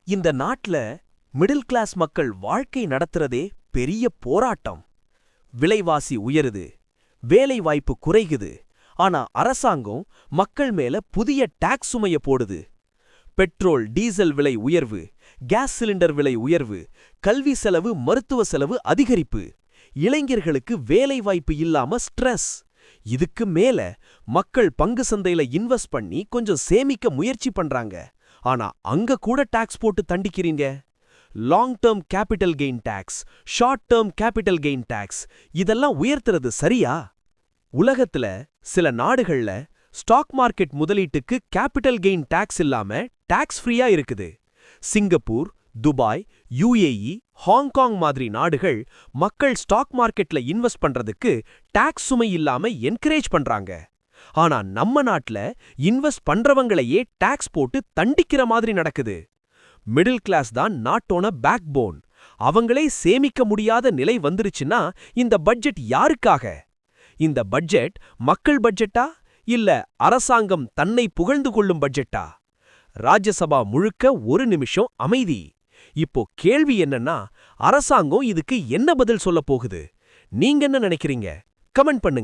இந்த நாட்டுல middle class மக்கள் வாழ்க்கை நடத்துறதே பெரிய போராட்டம். விலைவாசி உயருது, வேலை வாய்ப்பு குறைகுது. ஆனா அரசாங்கம் மக்கள் மேல புதிய டாக்ஸ் சுமைய போடுது. பெட்ரோல் டீசல் விலை உயர்வு, கேஸ் சிலிண்டர் விலை உயர்வு, கல்வி செலவு மருத்துவ செலவு அதிகரிப்பு, இளைஞர்களுக்கு வேலை வாய்ப்பு இல்லாம ஸ்ட்ரெஸ். இதுக்கு மேல மக்கள் பங்கு சந்தையில இன்வெஸ்ட் பண்ணி கொஞ்சம் சேமிக்க முயற்சி பண்றாங்க. ஆனா அங்க கூட டாக்ஸ் போட்டு தண்டிக்கிறீங்க. Long term capital gain tax, short term capital gain tax, இதெல்லாம் உயர்த்துறது சரியா? உலகத்துல சில நாடுகள்ல ஸ்டாக் மார்க்கெட் முதலீட்டுக்கு கேபிட்டல் கெயின் டாக்ஸ் இல்லாம டாக்ஸ் ஃப்ரீயா இருக்குது. சிங்கப்பூர், துபாய், UAE, ஹாங்காங் மாதிரி நாடுகள் மக்கள் ஸ்டாக் மார்க்கெட்ல இன்வெஸ்ட் பண்றதுக்கு டாக்ஸ் சுமை இல்லாம என்கரேஜ் பண்றாங்க. ஆனா நம்ம நாட்டுல இன்வெஸ்ட் பண்றவங்களையே டாக்ஸ் போட்டு தண்டிக்கிற மாதிரி நடக்குது. மிடில் கிளாஸ் தான் நாட்டோட பேக் போன். அவங்களே சேமிக்க முடியாத நிலை வந்துருச்சுன்னா இந்த பட்ஜெட் யாருக்காக? இந்த பட்ஜெட் மக்கள் பட்ஜெட்டா இல்ல அரசாங்கம் தன்னை புகழ்ந்து கொள்ளும் பட்ஜெட்டா? ராஜ்யசபா முழுக்க ஒரு நிமிஷம் அமைதி. இப்போ கேள்வி என்னன்னா, அரசாங்கம் இதுக்கு என்ன பதில் சொல்லப் போகுது? நீங்க என்ன நினைக்கிறீங்க? கமெண்ட் பண்ணுங்க.